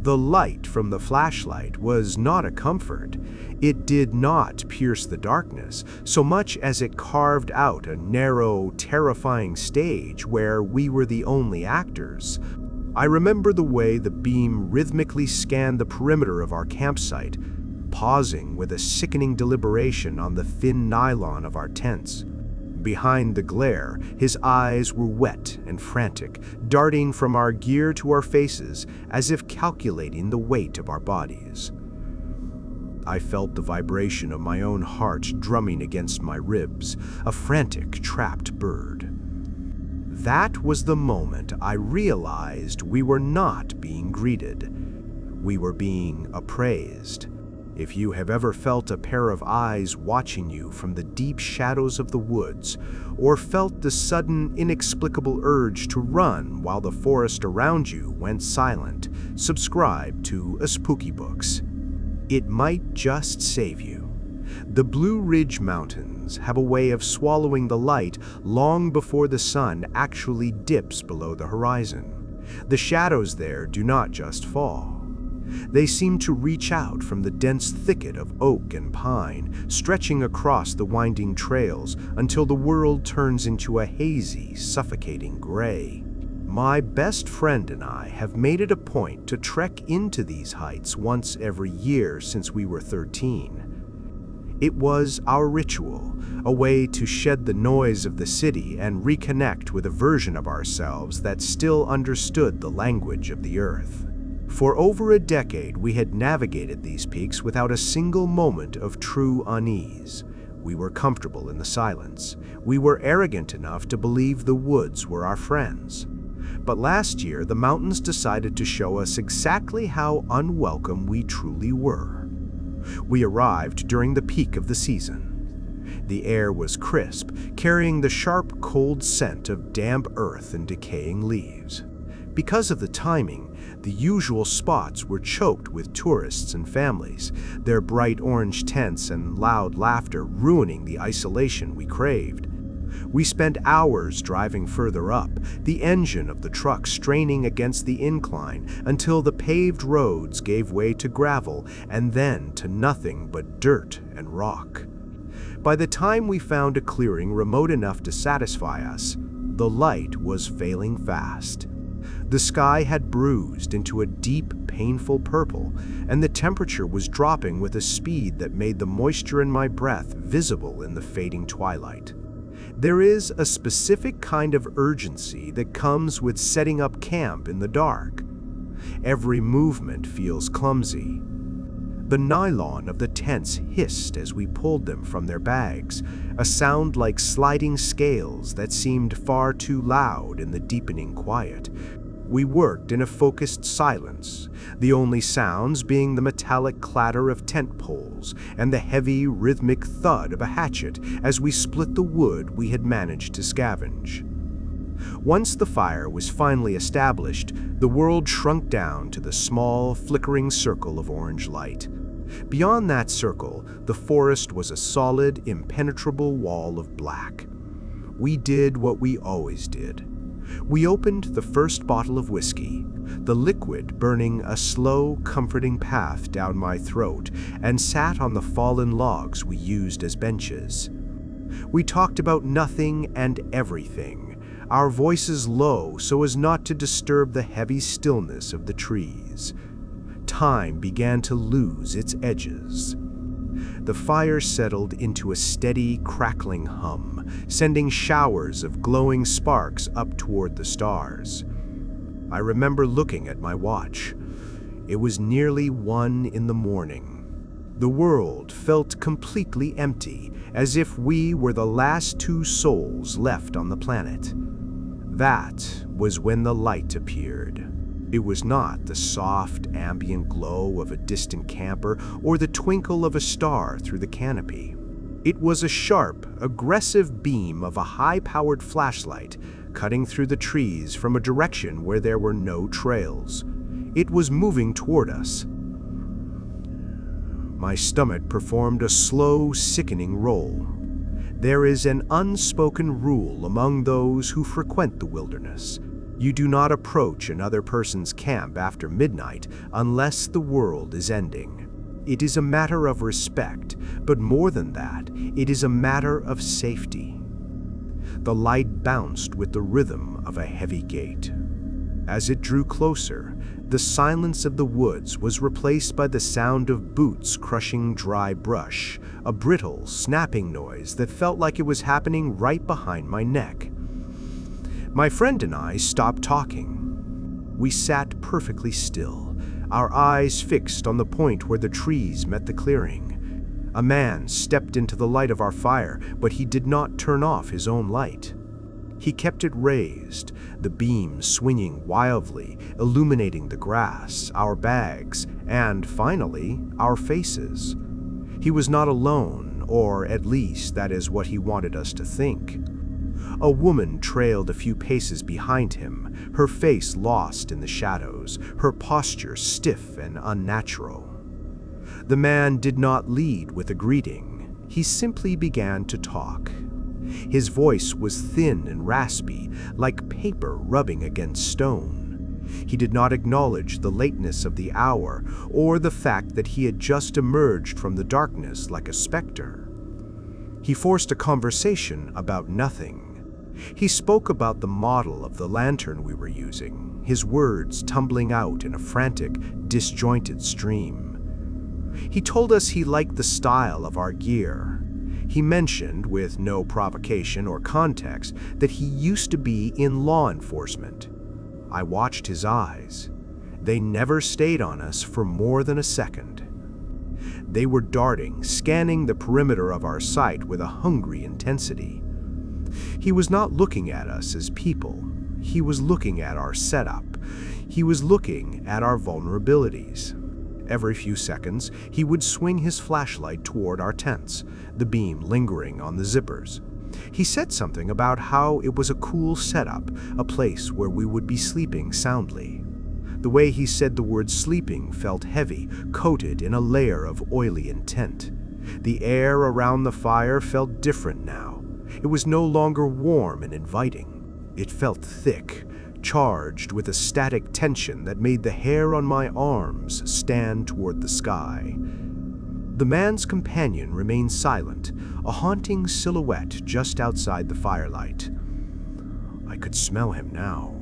The light from the flashlight was not a comfort. It did not pierce the darkness so much as it carved out a narrow, terrifying stage where we were the only actors. I remember the way the beam rhythmically scanned the perimeter of our campsite, pausing with a sickening deliberation on the thin nylon of our tents. Behind the glare, his eyes were wet and frantic, darting from our gear to our faces as if calculating the weight of our bodies. I felt the vibration of my own heart drumming against my ribs, a frantic, trapped bird. That was the moment I realized we were not being greeted. We were being appraised. If you have ever felt a pair of eyes watching you from the deep shadows of the woods, or felt the sudden, inexplicable urge to run while the forest around you went silent, subscribe to A Spooky Books. It might just save you. The Blue Ridge Mountains have a way of swallowing the light long before the sun actually dips below the horizon. The shadows there do not just fall. They seem to reach out from the dense thicket of oak and pine, stretching across the winding trails until the world turns into a hazy, suffocating gray. My best friend and I have made it a point to trek into these heights once every year since we were 13. It was our ritual, a way to shed the noise of the city and reconnect with a version of ourselves that still understood the language of the earth. For over a decade, we had navigated these peaks without a single moment of true unease. We were comfortable in the silence. We were arrogant enough to believe the woods were our friends. But last year, the mountains decided to show us exactly how unwelcome we truly were. We arrived during the peak of the season. The air was crisp, carrying the sharp, cold scent of damp earth and decaying leaves. Because of the timing, the usual spots were choked with tourists and families, their bright orange tents and loud laughter ruining the isolation we craved. We spent hours driving further up, the engine of the truck straining against the incline until the paved roads gave way to gravel and then to nothing but dirt and rock. By the time we found a clearing remote enough to satisfy us, the light was failing fast. The sky had bruised into a deep, painful purple, and the temperature was dropping with a speed that made the moisture in my breath visible in the fading twilight. There is a specific kind of urgency that comes with setting up camp in the dark. Every movement feels clumsy. The nylon of the tents hissed as we pulled them from their bags, a sound like sliding scales that seemed far too loud in the deepening quiet. We worked in a focused silence, the only sounds being the metallic clatter of tent poles and the heavy, rhythmic thud of a hatchet as we split the wood we had managed to scavenge. Once the fire was finally established, the world shrunk down to the small, flickering circle of orange light. Beyond that circle, the forest was a solid, impenetrable wall of black. We did what we always did. We opened the first bottle of whiskey, the liquid burning a slow, comforting path down my throat, and sat on the fallen logs we used as benches. We talked about nothing and everything, our voices low so as not to disturb the heavy stillness of the trees. Time began to lose its edges. The fire settled into a steady, crackling hum, sending showers of glowing sparks up toward the stars. I remember looking at my watch. It was nearly 1 in the morning. The world felt completely empty, as if we were the last 2 souls left on the planet. That was when the light appeared. It was not the soft, ambient glow of a distant camper or the twinkle of a star through the canopy. It was a sharp, aggressive beam of a high-powered flashlight cutting through the trees from a direction where there were no trails. It was moving toward us. My stomach performed a slow, sickening roll. There is an unspoken rule among those who frequent the wilderness. You do not approach another person's camp after midnight unless the world is ending. It is a matter of respect, but more than that, it is a matter of safety. The light bounced with the rhythm of a heavy gait. As it drew closer, the silence of the woods was replaced by the sound of boots crushing dry brush, a brittle, snapping noise that felt like it was happening right behind my neck. My friend and I stopped talking. We sat perfectly still, our eyes fixed on the point where the trees met the clearing. A man stepped into the light of our fire, but he did not turn off his own light. He kept it raised, the beam swinging wildly, illuminating the grass, our bags, and finally, our faces. He was not alone, or at least that is what he wanted us to think. A woman trailed a few paces behind him, her face lost in the shadows, her posture stiff and unnatural. The man did not lead with a greeting. He simply began to talk. His voice was thin and raspy, like paper rubbing against stone. He did not acknowledge the lateness of the hour or the fact that he had just emerged from the darkness like a specter. He forced a conversation about nothing. He spoke about the model of the lantern we were using, his words tumbling out in a frantic, disjointed stream. He told us he liked the style of our gear. He mentioned, with no provocation or context, that he used to be in law enforcement. I watched his eyes. They never stayed on us for more than a second. They were darting, scanning the perimeter of our sight with a hungry intensity. He was not looking at us as people. He was looking at our setup. He was looking at our vulnerabilities. Every few seconds, he would swing his flashlight toward our tents, the beam lingering on the zippers. He said something about how it was a cool setup, a place where we would be sleeping soundly. The way he said the word sleeping felt heavy, coated in a layer of oily intent. The air around the fire felt different now. It was no longer warm and inviting. It felt thick, charged with a static tension that made the hair on my arms stand toward the sky. The man's companion remained silent, a haunting silhouette just outside the firelight. I could smell him now.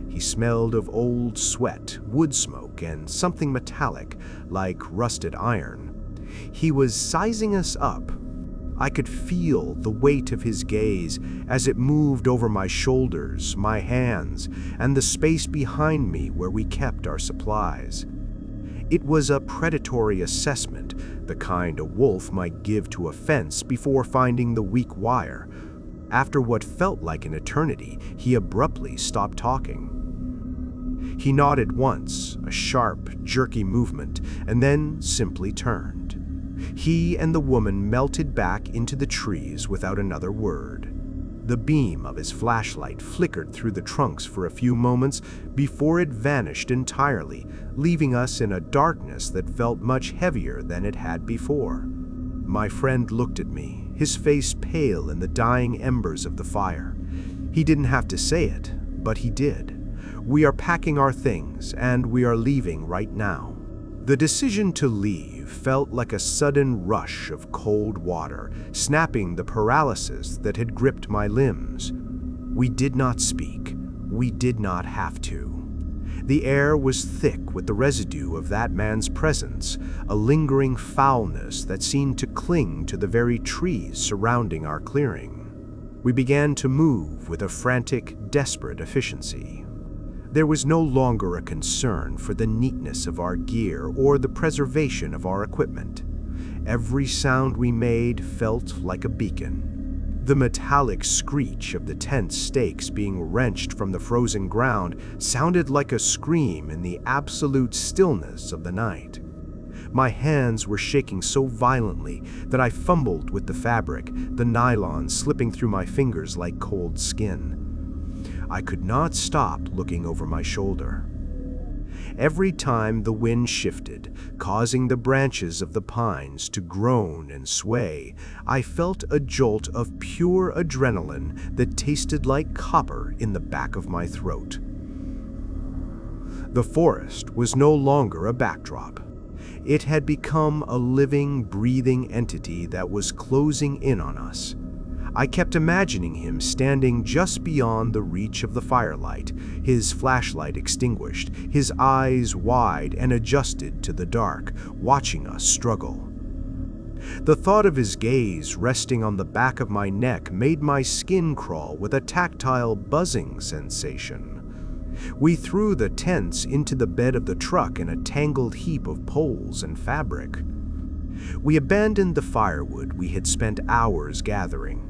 He smelled of old sweat, wood smoke, and something metallic, like rusted iron. He was sizing us up. I could feel the weight of his gaze as it moved over my shoulders, my hands, and the space behind me where we kept our supplies. It was a predatory assessment, the kind a wolf might give to a fence before finding the weak wire. After what felt like an eternity, he abruptly stopped talking. He nodded once, a sharp, jerky movement, and then simply turned. He and the woman melted back into the trees without another word. The beam of his flashlight flickered through the trunks for a few moments before it vanished entirely, leaving us in a darkness that felt much heavier than it had before. My friend looked at me, his face pale in the dying embers of the fire. He didn't have to say it, but he did. We are packing our things, and we are leaving right now. The decision to leave felt like a sudden rush of cold water, snapping the paralysis that had gripped my limbs. We did not speak. We did not have to. The air was thick with the residue of that man's presence, a lingering foulness that seemed to cling to the very trees surrounding our clearing. We began to move with a frantic, desperate efficiency. There was no longer a concern for the neatness of our gear or the preservation of our equipment. Every sound we made felt like a beacon. The metallic screech of the tent stakes being wrenched from the frozen ground sounded like a scream in the absolute stillness of the night. My hands were shaking so violently that I fumbled with the fabric, the nylon slipping through my fingers like cold skin. I could not stop looking over my shoulder. Every time the wind shifted, causing the branches of the pines to groan and sway, I felt a jolt of pure adrenaline that tasted like copper in the back of my throat. The forest was no longer a backdrop. It had become a living, breathing entity that was closing in on us. I kept imagining him standing just beyond the reach of the firelight, his flashlight extinguished, his eyes wide and adjusted to the dark, watching us struggle. The thought of his gaze resting on the back of my neck made my skin crawl with a tactile buzzing sensation. We threw the tents into the bed of the truck in a tangled heap of poles and fabric. We abandoned the firewood we had spent hours gathering.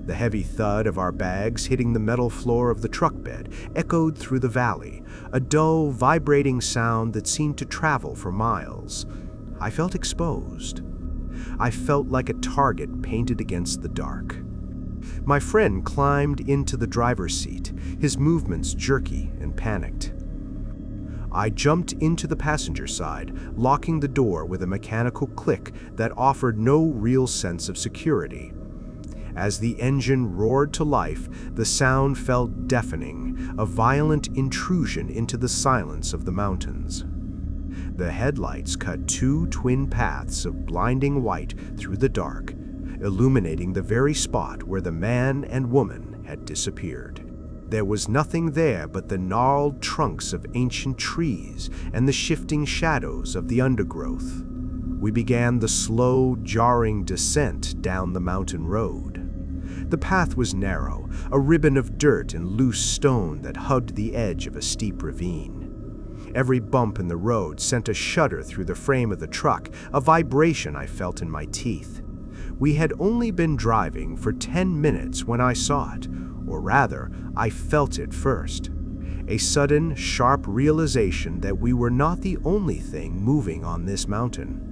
The heavy thud of our bags hitting the metal floor of the truck bed echoed through the valley, a dull, vibrating sound that seemed to travel for miles. I felt exposed. I felt like a target painted against the dark. My friend climbed into the driver's seat, his movements jerky and panicked. I jumped into the passenger side, locking the door with a mechanical click that offered no real sense of security. As the engine roared to life, the sound felt deafening, a violent intrusion into the silence of the mountains. The headlights cut two twin paths of blinding white through the dark, illuminating the very spot where the man and woman had disappeared. There was nothing there but the gnarled trunks of ancient trees and the shifting shadows of the undergrowth. We began the slow, jarring descent down the mountain road. The path was narrow, a ribbon of dirt and loose stone that hugged the edge of a steep ravine. Every bump in the road sent a shudder through the frame of the truck, a vibration I felt in my teeth. We had only been driving for 10 minutes when I saw it, or rather, I felt it first. A sudden, sharp realization that we were not the only thing moving on this mountain.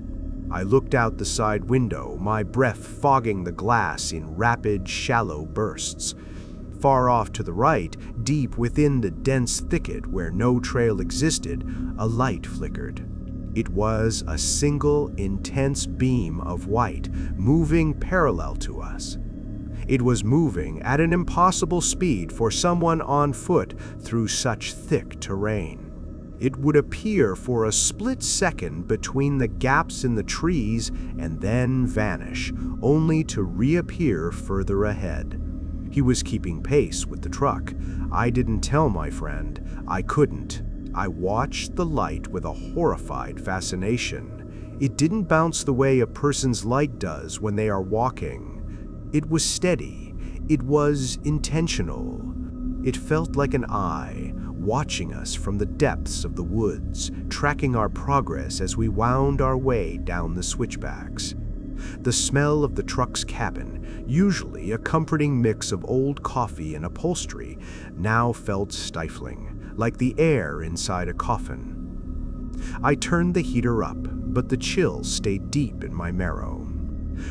I looked out the side window, my breath fogging the glass in rapid, shallow bursts. Far off to the right, deep within the dense thicket where no trail existed, a light flickered. It was a single, intense beam of white, moving parallel to us. It was moving at an impossible speed for someone on foot through such thick terrain. It would appear for a split second between the gaps in the trees and then vanish, only to reappear further ahead. He was keeping pace with the truck. I didn't tell my friend. I couldn't. I watched the light with a horrified fascination. It didn't bounce the way a person's light does when they are walking. It was steady. It was intentional. It felt like an eye, watching us from the depths of the woods, tracking our progress as we wound our way down the switchbacks. The smell of the truck's cabin, usually a comforting mix of old coffee and upholstery, now felt stifling, like the air inside a coffin. I turned the heater up, but the chill stayed deep in my marrow.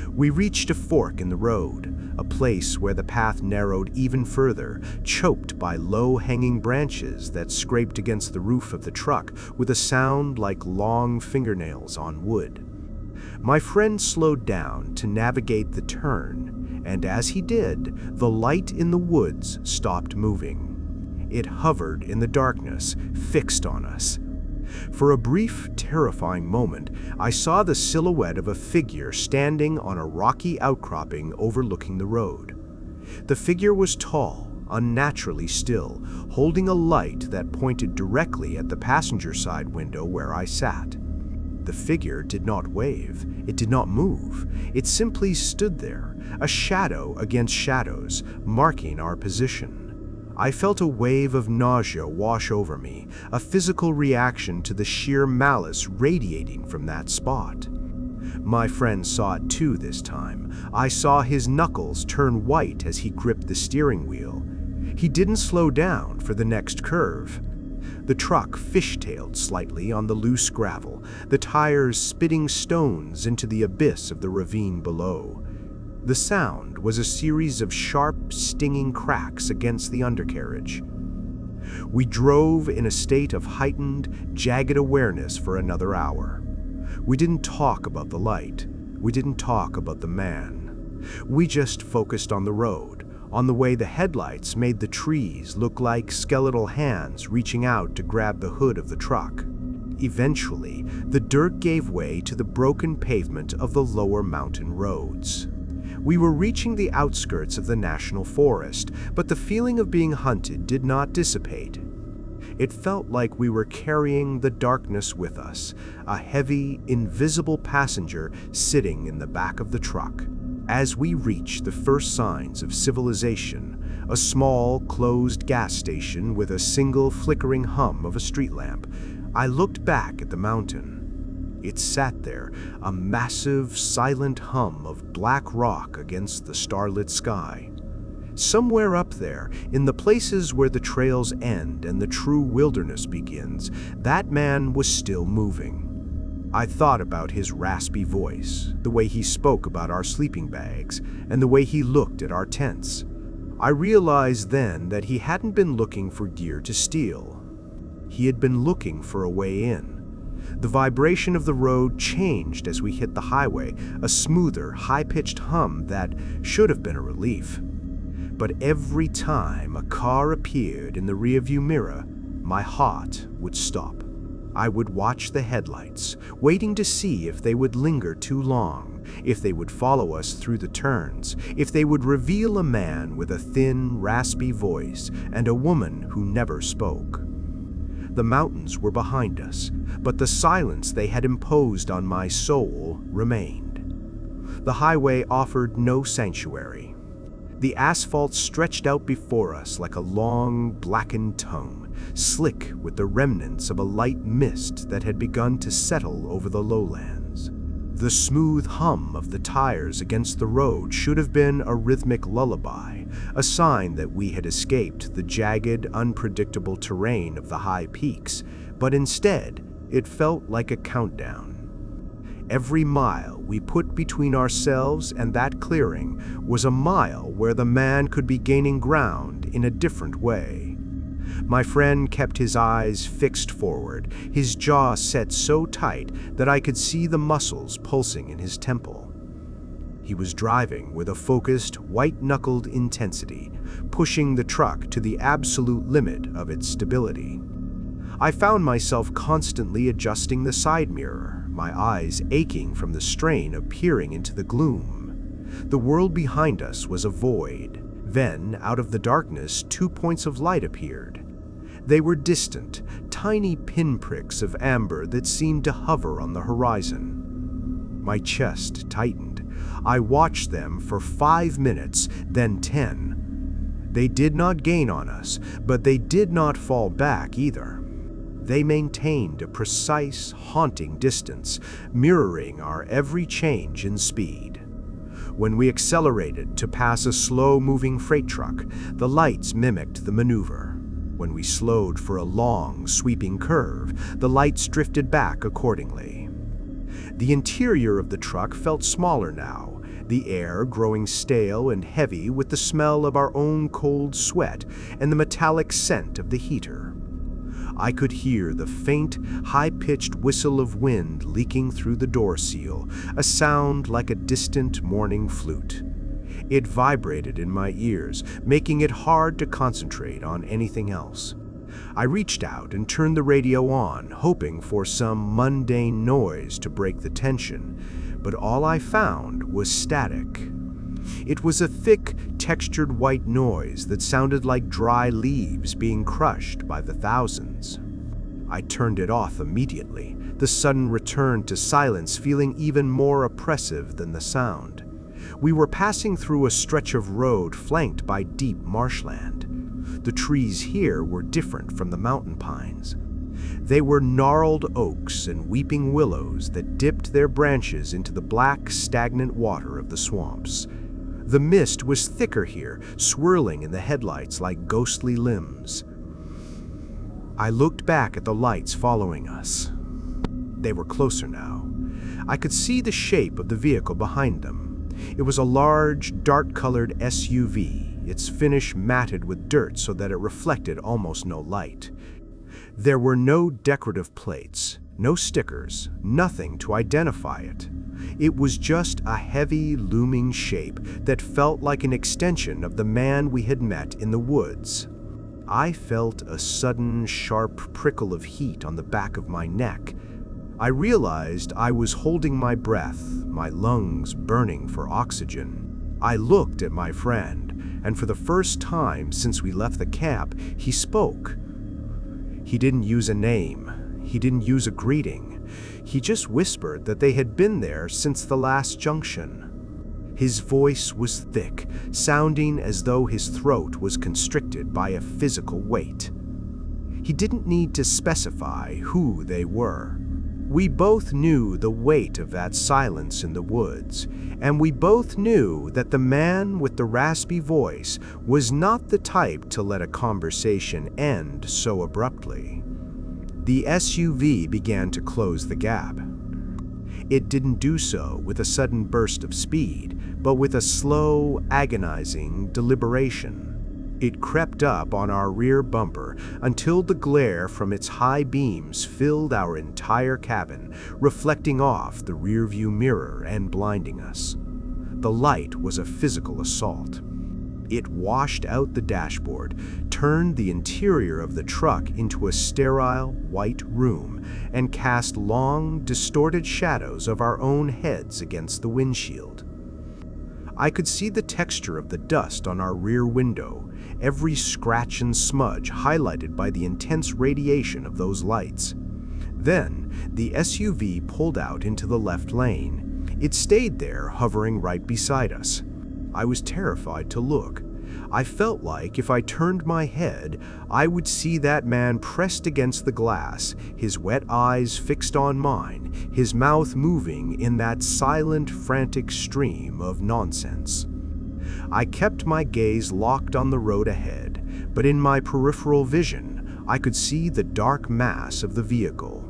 We reached a fork in the road, a place where the path narrowed even further, choked by low-hanging branches that scraped against the roof of the truck with a sound like long fingernails on wood. My friend slowed down to navigate the turn, and as he did, the light in the woods stopped moving. It hovered in the darkness, fixed on us. For a brief, terrifying moment, I saw the silhouette of a figure standing on a rocky outcropping overlooking the road. The figure was tall, unnaturally still, holding a light that pointed directly at the passenger side window where I sat. The figure did not wave. It did not move. It simply stood there, a shadow against shadows, marking our position. I felt a wave of nausea wash over me, a physical reaction to the sheer malice radiating from that spot. My friend saw it too this time. I saw his knuckles turn white as he gripped the steering wheel. He didn't slow down for the next curve. The truck fishtailed slightly on the loose gravel, the tires spitting stones into the abyss of the ravine below. The sound was a series of sharp, stinging cracks against the undercarriage. We drove in a state of heightened, jagged awareness for another hour. We didn't talk about the light. We didn't talk about the man. We just focused on the road, on the way the headlights made the trees look like skeletal hands reaching out to grab the hood of the truck. Eventually, the dirt gave way to the broken pavement of the lower mountain roads. We were reaching the outskirts of the national forest, but the feeling of being hunted did not dissipate. It felt like we were carrying the darkness with us, a heavy, invisible passenger sitting in the back of the truck. As we reached the first signs of civilization, a small, closed gas station with a single flickering hum of a street lamp, I looked back at the mountain. It sat there, a massive, silent hum of black rock against the starlit sky. Somewhere up there, in the places where the trails end and the true wilderness begins, that man was still moving. I thought about his raspy voice, the way he spoke about our sleeping bags, and the way he looked at our tents. I realized then that he hadn't been looking for gear to steal. He had been looking for a way in. The vibration of the road changed as we hit the highway, a smoother, high-pitched hum that should have been a relief. But every time a car appeared in the rearview mirror, my heart would stop. I would watch the headlights, waiting to see if they would linger too long, if they would follow us through the turns, if they would reveal a man with a thin, raspy voice and a woman who never spoke. The mountains were behind us, but the silence they had imposed on my soul remained. The highway offered no sanctuary. The asphalt stretched out before us like a long, blackened tongue, slick with the remnants of a light mist that had begun to settle over the lowlands. The smooth hum of the tires against the road should have been a rhythmic lullaby, a sign that we had escaped the jagged, unpredictable terrain of the high peaks, but instead, it felt like a countdown. Every mile we put between ourselves and that clearing was a mile where the man could be gaining ground in a different way. My friend kept his eyes fixed forward, his jaw set so tight that I could see the muscles pulsing in his temple. He was driving with a focused, white-knuckled intensity, pushing the truck to the absolute limit of its stability. I found myself constantly adjusting the side mirror, my eyes aching from the strain of peering into the gloom. The world behind us was a void. Then, out of the darkness, 2 points of light appeared. They were distant, tiny pinpricks of amber that seemed to hover on the horizon. My chest tightened. I watched them for 5 minutes, then 10. They did not gain on us, but they did not fall back either. They maintained a precise, haunting distance, mirroring our every change in speed. When we accelerated to pass a slow-moving freight truck, the lights mimicked the maneuver. When we slowed for a long, sweeping curve, the lights drifted back accordingly. The interior of the truck felt smaller now, the air growing stale and heavy with the smell of our own cold sweat and the metallic scent of the heater. I could hear the faint, high-pitched whistle of wind leaking through the door seal, a sound like a distant morning flute. It vibrated in my ears, making it hard to concentrate on anything else. I reached out and turned the radio on, hoping for some mundane noise to break the tension, but all I found was static. It was a thick, textured white noise that sounded like dry leaves being crushed by the thousands. I turned it off immediately, the sudden return to silence feeling even more oppressive than the sound. We were passing through a stretch of road flanked by deep marshland. The trees here were different from the mountain pines. They were gnarled oaks and weeping willows that dipped their branches into the black, stagnant water of the swamps. The mist was thicker here, swirling in the headlights like ghostly limbs. I looked back at the lights following us. They were closer now. I could see the shape of the vehicle behind them. It was a large, dark-colored SUV, its finish matted with dirt so that it reflected almost no light. There were no decorative plates, no stickers, nothing to identify it. It was just a heavy, looming shape that felt like an extension of the man we had met in the woods. I felt a sudden, sharp prickle of heat on the back of my neck. I realized I was holding my breath, my lungs burning for oxygen. I looked at my friend, and for the first time since we left the camp, he spoke. He didn't use a name. He didn't use a greeting. He just whispered that they had been there since the last junction. His voice was thick, sounding as though his throat was constricted by a physical weight. He didn't need to specify who they were. We both knew the weight of that silence in the woods, and we both knew that the man with the raspy voice was not the type to let a conversation end so abruptly. The SUV began to close the gap. It didn't do so with a sudden burst of speed, but with a slow, agonizing deliberation. It crept up on our rear bumper until the glare from its high beams filled our entire cabin, reflecting off the rearview mirror and blinding us. The light was a physical assault. It washed out the dashboard, turned the interior of the truck into a sterile, white room, and cast long, distorted shadows of our own heads against the windshield. I could see the texture of the dust on our rear window, every scratch and smudge highlighted by the intense radiation of those lights. Then, the SUV pulled out into the left lane. It stayed there, hovering right beside us. I was terrified to look. I felt like if I turned my head, I would see that man pressed against the glass, his wet eyes fixed on mine, his mouth moving in that silent, frantic stream of nonsense. I kept my gaze locked on the road ahead, but in my peripheral vision, I could see the dark mass of the vehicle.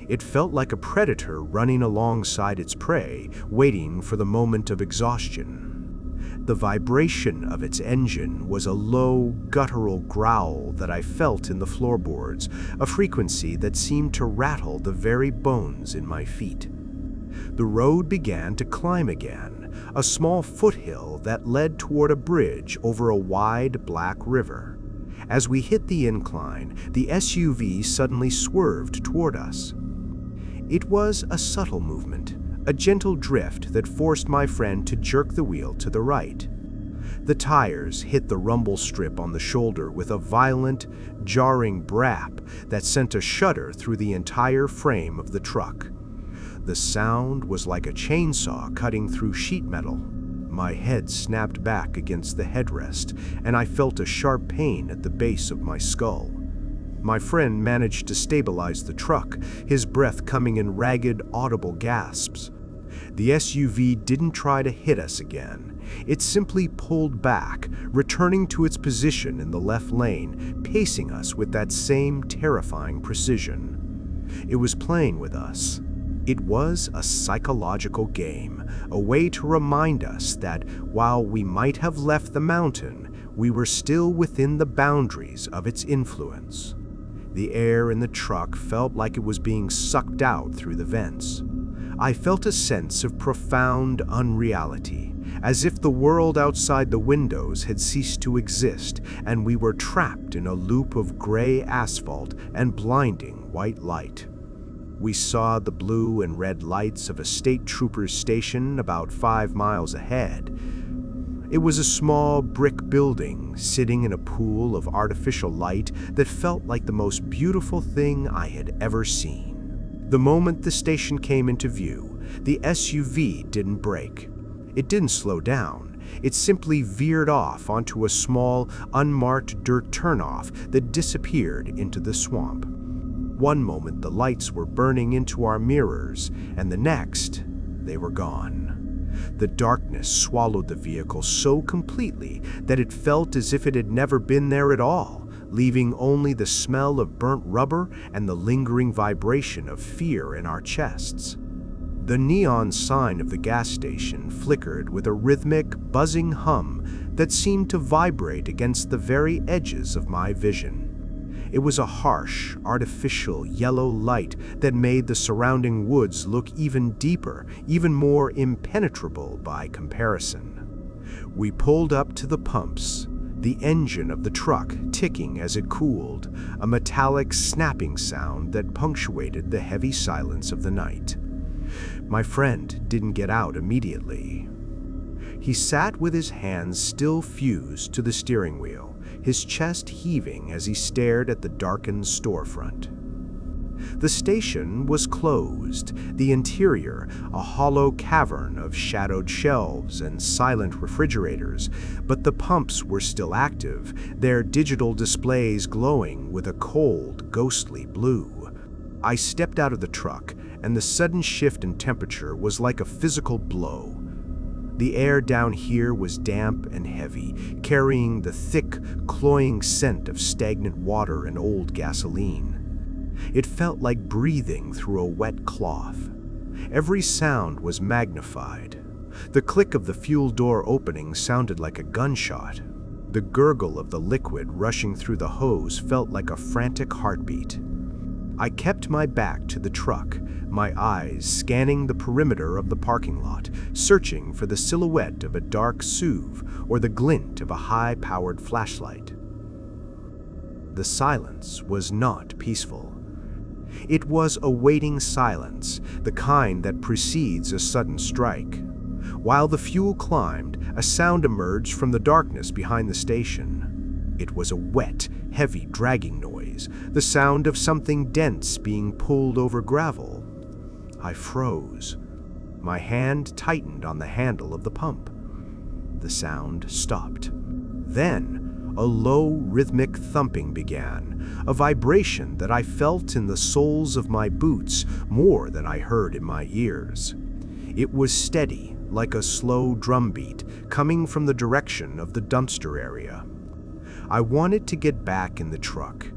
It felt like a predator running alongside its prey, waiting for the moment of exhaustion. The vibration of its engine was a low, guttural growl that I felt in the floorboards, a frequency that seemed to rattle the very bones in my feet. The road began to climb again, a small foothill that led toward a bridge over a wide, black river. As we hit the incline, the SUV suddenly swerved toward us. It was a subtle movement, a gentle drift that forced my friend to jerk the wheel to the right. The tires hit the rumble strip on the shoulder with a violent, jarring brap that sent a shudder through the entire frame of the truck. The sound was like a chainsaw cutting through sheet metal. My head snapped back against the headrest, and I felt a sharp pain at the base of my skull. My friend managed to stabilize the truck, his breath coming in ragged, audible gasps. The SUV didn't try to hit us again. It simply pulled back, returning to its position in the left lane, pacing us with that same terrifying precision. It was playing with us. It was a psychological game, a way to remind us that while we might have left the mountain, we were still within the boundaries of its influence. The air in the truck felt like it was being sucked out through the vents. I felt a sense of profound unreality, as if the world outside the windows had ceased to exist and we were trapped in a loop of gray asphalt and blinding white light. We saw the blue and red lights of a state trooper's station about 5 miles ahead. It was a small brick building sitting in a pool of artificial light that felt like the most beautiful thing I had ever seen. The moment the station came into view, the SUV didn't brake. It didn't slow down. It simply veered off onto a small, unmarked dirt turnoff that disappeared into the swamp. One moment the lights were burning into our mirrors, and the next, they were gone. The darkness swallowed the vehicle so completely that it felt as if it had never been there at all, leaving only the smell of burnt rubber and the lingering vibration of fear in our chests. The neon sign of the gas station flickered with a rhythmic, buzzing hum that seemed to vibrate against the very edges of my vision. It was a harsh, artificial yellow light that made the surrounding woods look even deeper, even more impenetrable by comparison. We pulled up to the pumps, the engine of the truck ticking as it cooled, a metallic snapping sound that punctuated the heavy silence of the night. My friend didn't get out immediately. He sat with his hands still fused to the steering wheel, his chest heaving as he stared at the darkened storefront. The station was closed, the interior a hollow cavern of shadowed shelves and silent refrigerators, but the pumps were still active, their digital displays glowing with a cold, ghostly blue. I stepped out of the truck, and the sudden shift in temperature was like a physical blow. The air down here was damp and heavy, carrying the thick, cloying scent of stagnant water and old gasoline. It felt like breathing through a wet cloth. Every sound was magnified. The click of the fuel door opening sounded like a gunshot. The gurgle of the liquid rushing through the hose felt like a frantic heartbeat. I kept my back to the truck, my eyes scanning the perimeter of the parking lot, searching for the silhouette of a dark SUV or the glint of a high-powered flashlight. The silence was not peaceful. It was a waiting silence, the kind that precedes a sudden strike. While the fuel climbed, a sound emerged from the darkness behind the station. It was a wet, heavy dragging noise, the sound of something dense being pulled over gravel. I froze. My hand tightened on the handle of the pump. The sound stopped. Then, a low, rhythmic thumping began, a vibration that I felt in the soles of my boots more than I heard in my ears. It was steady, like a slow drumbeat, coming from the direction of the dumpster area. I wanted to get back in the truck.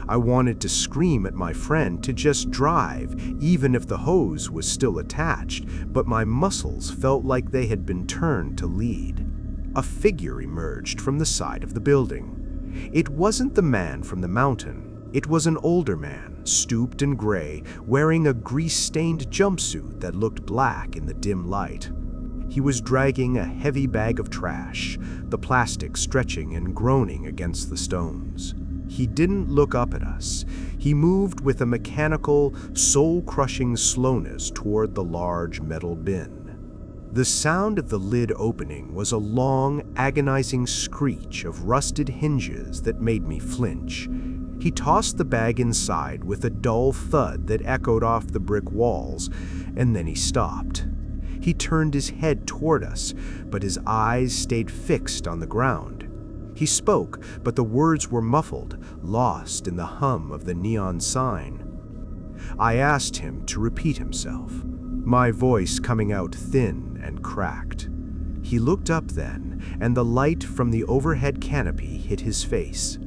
I wanted to scream at my friend to just drive, even if the hose was still attached, but my muscles felt like they had been turned to lead. A figure emerged from the side of the building. It wasn't the man from the mountain. It was an older man, stooped and gray, wearing a grease-stained jumpsuit that looked black in the dim light. He was dragging a heavy bag of trash, the plastic stretching and groaning against the stones. He didn't look up at us. He moved with a mechanical, soul-crushing slowness toward the large metal bin. The sound of the lid opening was a long, agonizing screech of rusted hinges that made me flinch. He tossed the bag inside with a dull thud that echoed off the brick walls, and then he stopped. He turned his head toward us, but his eyes stayed fixed on the ground. He spoke, but the words were muffled, lost in the hum of the neon sign. I asked him to repeat himself, my voice coming out thin and cracked. He looked up then, and the light from the overhead canopy hit his face.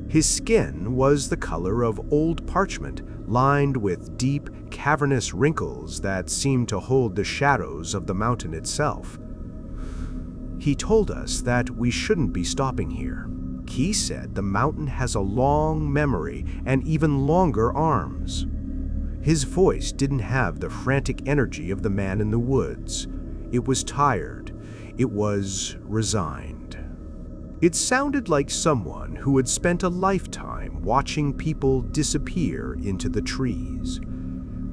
His skin was the color of old parchment, lined with deep, cavernous wrinkles that seemed to hold the shadows of the mountain itself. He told us that we shouldn't be stopping here. He said the mountain has a long memory and even longer arms. His voice didn't have the frantic energy of the man in the woods. It was tired. It was resigned. It sounded like someone who had spent a lifetime watching people disappear into the trees.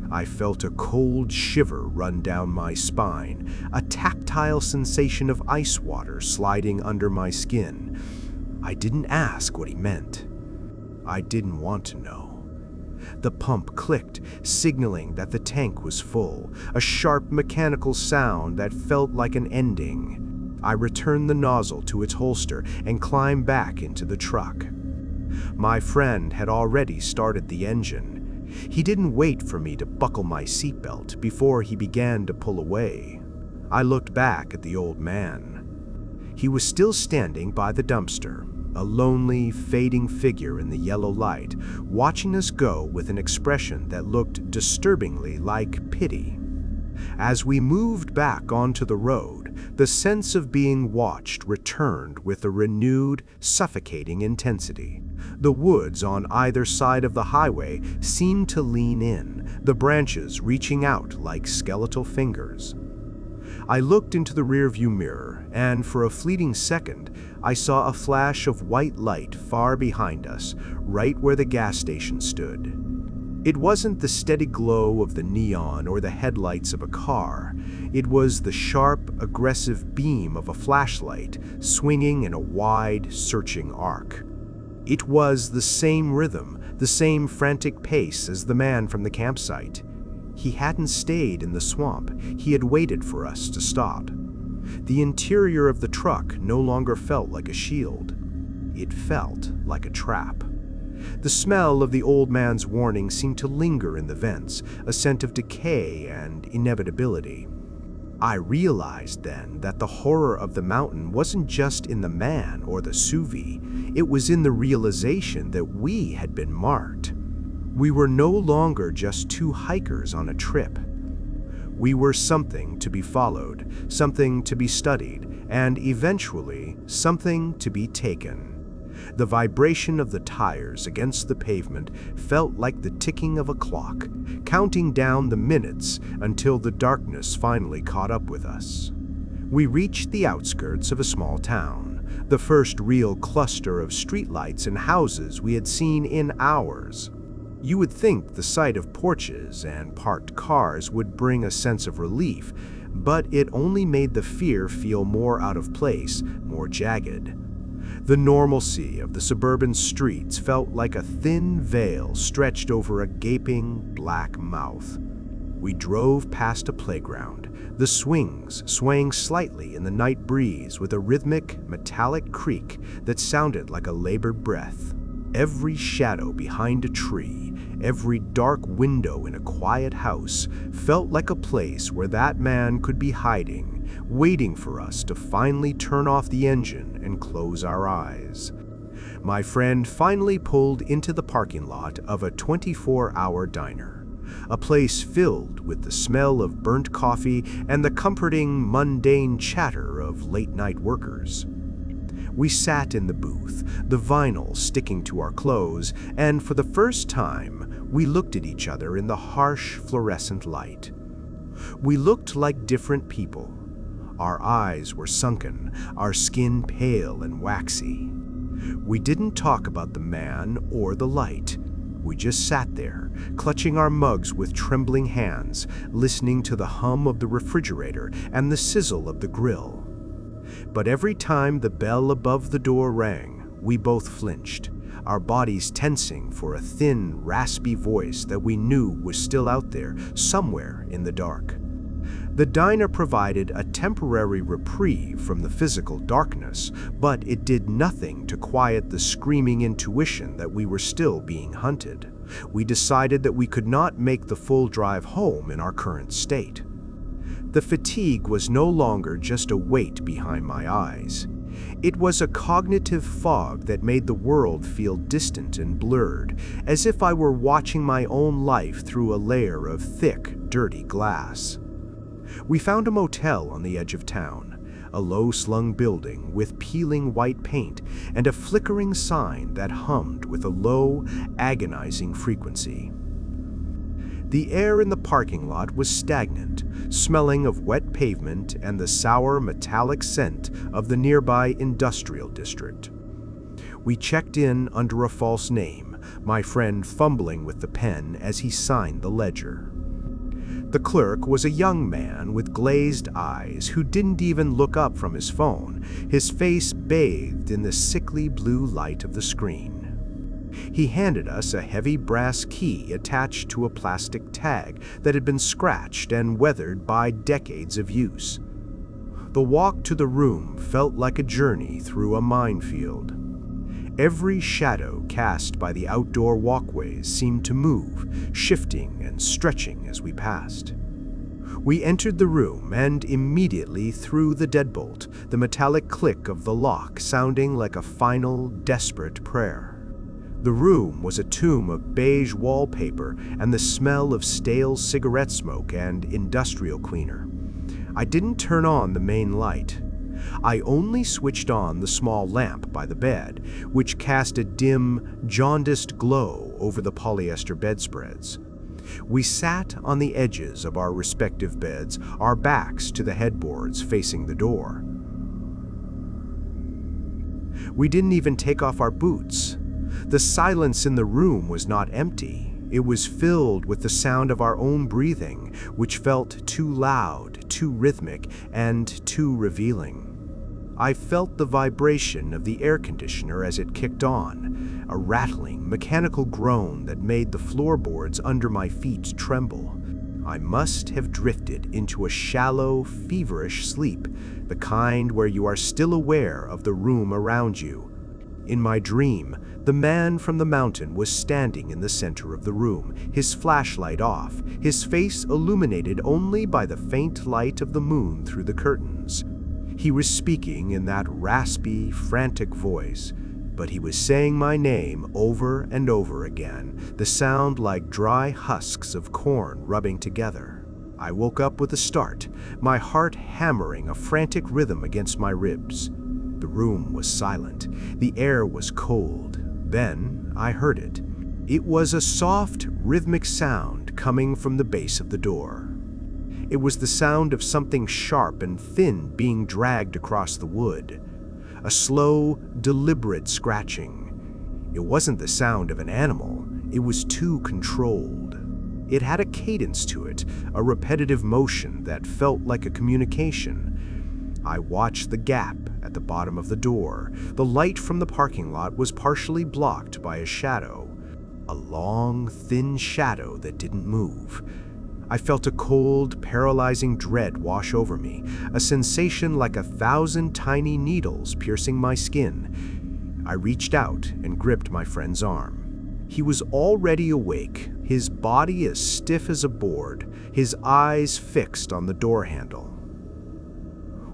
I felt a cold shiver run down my spine, a tactile sensation of ice water sliding under my skin. I didn't ask what he meant. I didn't want to know. The pump clicked, signaling that the tank was full, a sharp mechanical sound that felt like an ending. I returned the nozzle to its holster and climbed back into the truck. My friend had already started the engine. He didn't wait for me to buckle my seatbelt before he began to pull away. I looked back at the old man. He was still standing by the dumpster, a lonely, fading figure in the yellow light, watching us go with an expression that looked disturbingly like pity. As we moved back onto the road, the sense of being watched returned with a renewed, suffocating intensity. The woods on either side of the highway seemed to lean in, the branches reaching out like skeletal fingers. I looked into the rearview mirror, and for a fleeting second, I saw a flash of white light far behind us, right where the gas station stood. It wasn't the steady glow of the neon or the headlights of a car. It was the sharp, aggressive beam of a flashlight swinging in a wide, searching arc. It was the same rhythm, the same frantic pace as the man from the campsite. He hadn't stayed in the swamp. He had waited for us to stop. The interior of the truck no longer felt like a shield. It felt like a trap. The smell of the old man's warning seemed to linger in the vents, a scent of decay and inevitability. I realized then that the horror of the mountain wasn't just in the man or the SUV. It was in the realization that we had been marked. We were no longer just two hikers on a trip. We were something to be followed, something to be studied, and eventually something to be taken. The vibration of the tires against the pavement felt like the ticking of a clock, counting down the minutes until the darkness finally caught up with us. We reached the outskirts of a small town, the first real cluster of streetlights and houses we had seen in hours. You would think the sight of porches and parked cars would bring a sense of relief, but it only made the fear feel more out of place, more jagged. The normalcy of the suburban streets felt like a thin veil stretched over a gaping, black mouth. We drove past a playground, the swings swaying slightly in the night breeze with a rhythmic, metallic creak that sounded like a labored breath. Every shadow behind a tree, every dark window in a quiet house felt like a place where that man could be hiding, waiting for us to finally turn off the engine and close our eyes. My friend finally pulled into the parking lot of a 24-hour diner, a place filled with the smell of burnt coffee and the comforting, mundane chatter of late-night workers. We sat in the booth, the vinyl sticking to our clothes, and for the first time, we looked at each other in the harsh, fluorescent light. We looked like different people. Our eyes were sunken, our skin pale and waxy. We didn't talk about the man or the light. We just sat there, clutching our mugs with trembling hands, listening to the hum of the refrigerator and the sizzle of the grill. But every time the bell above the door rang, we both flinched, our bodies tensing for a thin, raspy voice that we knew was still out there, somewhere in the dark. The diner provided a temporary reprieve from the physical darkness, but it did nothing to quiet the screaming intuition that we were still being hunted. We decided that we could not make the full drive home in our current state. The fatigue was no longer just a weight behind my eyes. It was a cognitive fog that made the world feel distant and blurred, as if I were watching my own life through a layer of thick, dirty glass. We found a motel on the edge of town, a low-slung building with peeling white paint and a flickering sign that hummed with a low, agonizing frequency. The air in the parking lot was stagnant, smelling of wet pavement and the sour, metallic scent of the nearby industrial district. We checked in under a false name, my friend fumbling with the pen as he signed the ledger. The clerk was a young man with glazed eyes who didn't even look up from his phone, his face bathed in the sickly blue light of the screen. He handed us a heavy brass key attached to a plastic tag that had been scratched and weathered by decades of use. The walk to the room felt like a journey through a minefield. Every shadow cast by the outdoor walkways seemed to move, shifting and stretching as we passed. We entered the room and immediately threw the deadbolt, the metallic click of the lock sounding like a final, desperate prayer. The room was a tomb of beige wallpaper and the smell of stale cigarette smoke and industrial cleaner. I didn't turn on the main light. I only switched on the small lamp by the bed, which cast a dim, jaundiced glow over the polyester bedspreads. We sat on the edges of our respective beds, our backs to the headboards facing the door. We didn't even take off our boots. The silence in the room was not empty. It was filled with the sound of our own breathing, which felt too loud, too rhythmic, and too revealing. I felt the vibration of the air conditioner as it kicked on, a rattling, mechanical groan that made the floorboards under my feet tremble. I must have drifted into a shallow, feverish sleep, the kind where you are still aware of the room around you. In my dream, the man from the mountain was standing in the center of the room, his flashlight off, his face illuminated only by the faint light of the moon through the curtains. He was speaking in that raspy, frantic voice, but he was saying my name over and over again, the sound like dry husks of corn rubbing together. I woke up with a start, my heart hammering a frantic rhythm against my ribs. The room was silent. The air was cold. Then I heard it. It was a soft, rhythmic sound coming from the base of the door. It was the sound of something sharp and thin being dragged across the wood. A slow, deliberate scratching. It wasn't the sound of an animal. It was too controlled. It had a cadence to it, a repetitive motion that felt like a communication. I watched the gap at the bottom of the door. The light from the parking lot was partially blocked by a shadow. A long, thin shadow that didn't move. I felt a cold, paralyzing dread wash over me, a sensation like 1,000 tiny needles piercing my skin. I reached out and gripped my friend's arm. He was already awake, his body as stiff as a board, his eyes fixed on the door handle.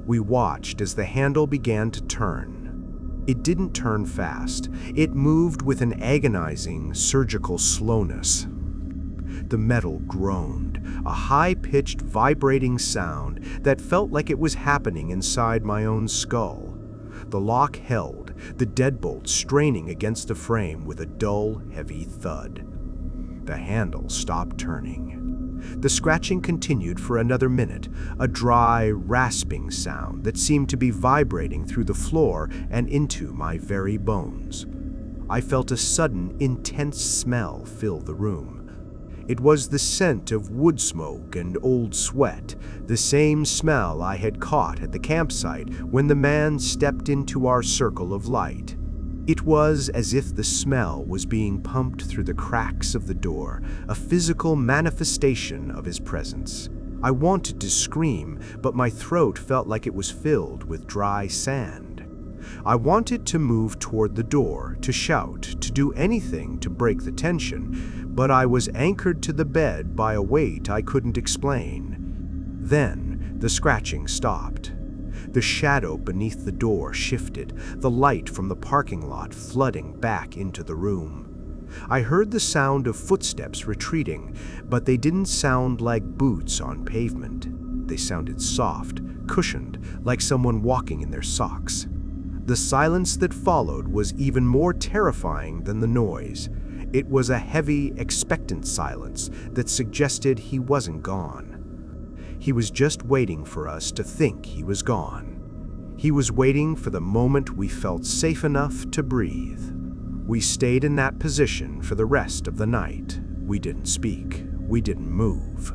We watched as the handle began to turn. It didn't turn fast. It moved with an agonizing, surgical slowness. The metal groaned, a high-pitched, vibrating sound that felt like it was happening inside my own skull. The lock held, the deadbolt straining against the frame with a dull, heavy thud. The handle stopped turning. The scratching continued for another minute, a dry, rasping sound that seemed to be vibrating through the floor and into my very bones. I felt a sudden, intense smell fill the room. It was the scent of wood smoke and old sweat, the same smell I had caught at the campsite when the man stepped into our circle of light. It was as if the smell was being pumped through the cracks of the door, a physical manifestation of his presence. I wanted to scream, but my throat felt like it was filled with dry sand. I wanted to move toward the door, to shout, to do anything to break the tension, but I was anchored to the bed by a weight I couldn't explain. Then the scratching stopped. The shadow beneath the door shifted, the light from the parking lot flooding back into the room. I heard the sound of footsteps retreating, but they didn't sound like boots on pavement. They sounded soft, cushioned, like someone walking in their socks. The silence that followed was even more terrifying than the noise. It was a heavy, expectant silence that suggested he wasn't gone. He was just waiting for us to think he was gone. He was waiting for the moment we felt safe enough to breathe. We stayed in that position for the rest of the night. We didn't speak. We didn't move.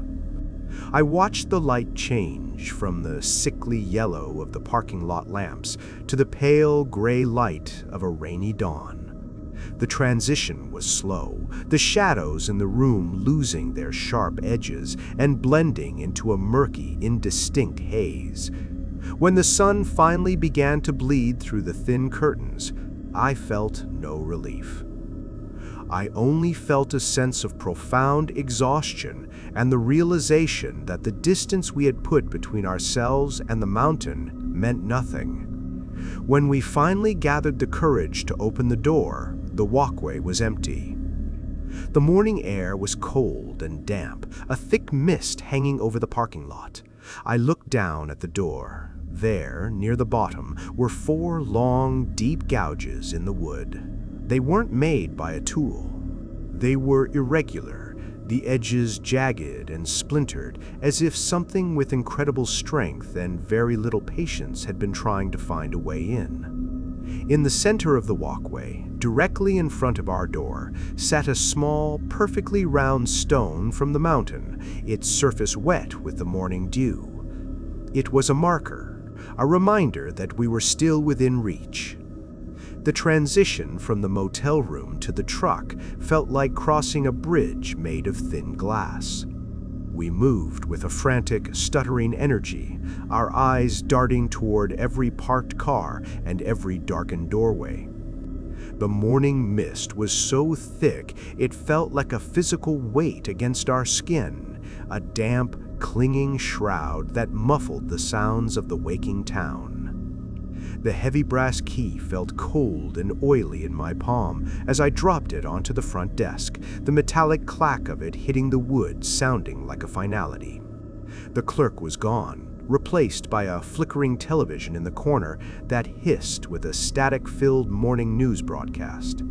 I watched the light change from the sickly yellow of the parking lot lamps to the pale gray light of a rainy dawn. The transition was slow, the shadows in the room losing their sharp edges and blending into a murky, indistinct haze. When the sun finally began to bleed through the thin curtains, I felt no relief. I only felt a sense of profound exhaustion and the realization that the distance we had put between ourselves and the mountain meant nothing. When we finally gathered the courage to open the door, the walkway was empty. The morning air was cold and damp, a thick mist hanging over the parking lot. I looked down at the door. There, near the bottom, were 4 long, deep gouges in the wood. They weren't made by a tool. They were irregular, the edges jagged and splintered, as if something with incredible strength and very little patience had been trying to find a way in. In the center of the walkway, directly in front of our door, sat a small, perfectly round stone from the mountain, its surface wet with the morning dew. It was a marker, a reminder that we were still within reach. The transition from the motel room to the truck felt like crossing a bridge made of thin glass. We moved with a frantic, stuttering energy, our eyes darting toward every parked car and every darkened doorway. The morning mist was so thick it felt like a physical weight against our skin, a damp, clinging shroud that muffled the sounds of the waking town. The heavy brass key felt cold and oily in my palm as I dropped it onto the front desk, the metallic clack of it hitting the wood sounding like a finality. The clerk was gone, replaced by a flickering television in the corner that hissed with a static-filled morning news broadcast.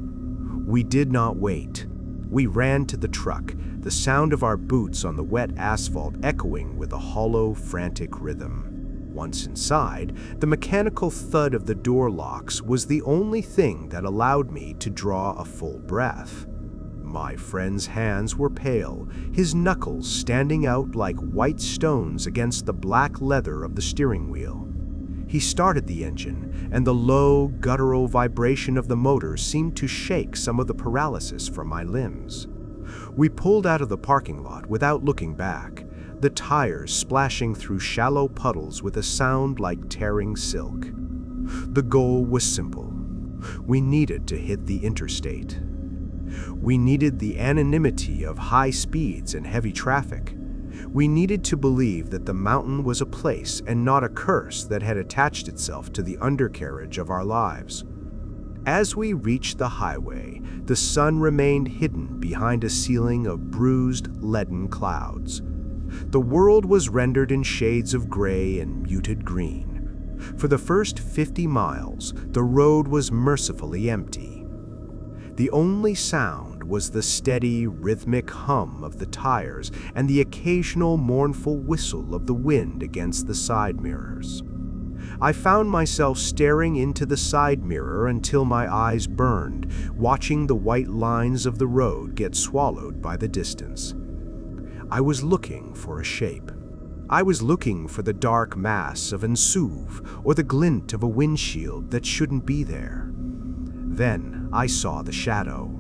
We did not wait. We ran to the truck, the sound of our boots on the wet asphalt echoing with a hollow, frantic rhythm. Once inside, the mechanical thud of the door locks was the only thing that allowed me to draw a full breath. My friend's hands were pale, his knuckles standing out like white stones against the black leather of the steering wheel. He started the engine, and the low, guttural vibration of the motor seemed to shake some of the paralysis from my limbs. We pulled out of the parking lot without looking back, the tires splashing through shallow puddles with a sound like tearing silk. The goal was simple. We needed to hit the interstate. We needed the anonymity of high speeds and heavy traffic. We needed to believe that the mountain was a place and not a curse that had attached itself to the undercarriage of our lives. As we reached the highway, the sun remained hidden behind a ceiling of bruised, leaden clouds. The world was rendered in shades of gray and muted green. For the first 50 miles, the road was mercifully empty. The only sound was the steady, rhythmic hum of the tires and the occasional mournful whistle of the wind against the side mirrors. I found myself staring into the side mirror until my eyes burned, watching the white lines of the road get swallowed by the distance. I was looking for a shape. I was looking for the dark mass of an SUV or the glint of a windshield that shouldn't be there. Then I saw the shadow.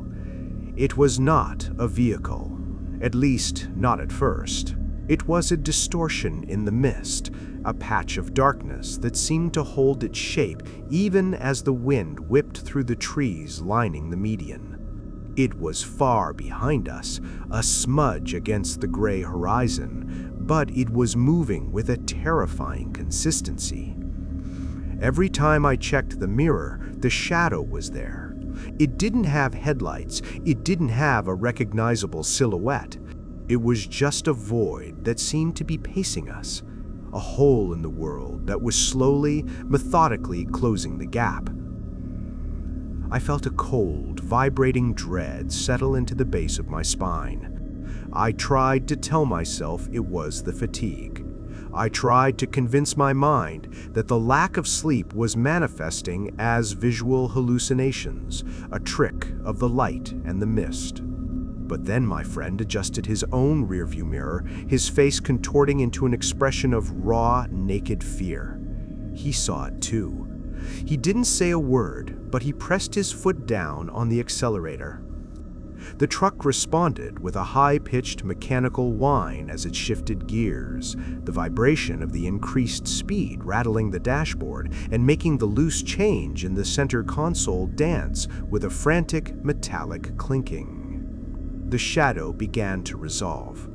It was not a vehicle, at least not at first. It was a distortion in the mist, a patch of darkness that seemed to hold its shape even as the wind whipped through the trees lining the median. It was far behind us, a smudge against the gray horizon, but it was moving with a terrifying consistency. Every time I checked the mirror, the shadow was there. It didn't have headlights, it didn't have a recognizable silhouette. It was just a void that seemed to be pacing us, a hole in the world that was slowly, methodically closing the gap. I felt a cold, vibrating dread settle into the base of my spine. I tried to tell myself it was the fatigue. I tried to convince my mind that the lack of sleep was manifesting as visual hallucinations, a trick of the light and the mist. But then my friend adjusted his own rearview mirror, his face contorting into an expression of raw, naked fear. He saw it too. He didn't say a word, but he pressed his foot down on the accelerator. The truck responded with a high-pitched mechanical whine as it shifted gears, the vibration of the increased speed rattling the dashboard and making the loose change in the center console dance with a frantic metallic clinking. The shadow began to resolve.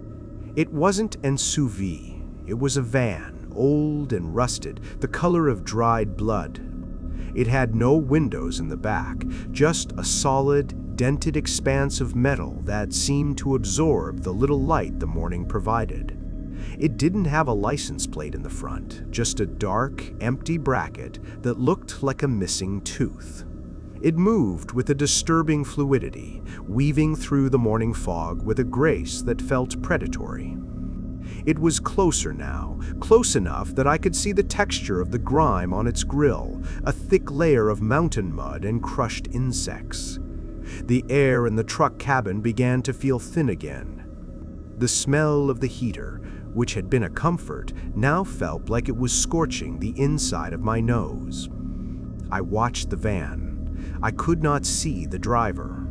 It wasn't an SUV, it was a van, old and rusted, the color of dried blood. It had no windows in the back, just a solid, dented expanse of metal that seemed to absorb the little light the morning provided. It didn't have a license plate in the front, just a dark, empty bracket that looked like a missing tooth. It moved with a disturbing fluidity, weaving through the morning fog with a grace that felt predatory. It was closer now, close enough that I could see the texture of the grime on its grille, a thick layer of mountain mud and crushed insects. The air in the truck cabin began to feel thin again. The smell of the heater, which had been a comfort, now felt like it was scorching the inside of my nose. I watched the van. I could not see the driver.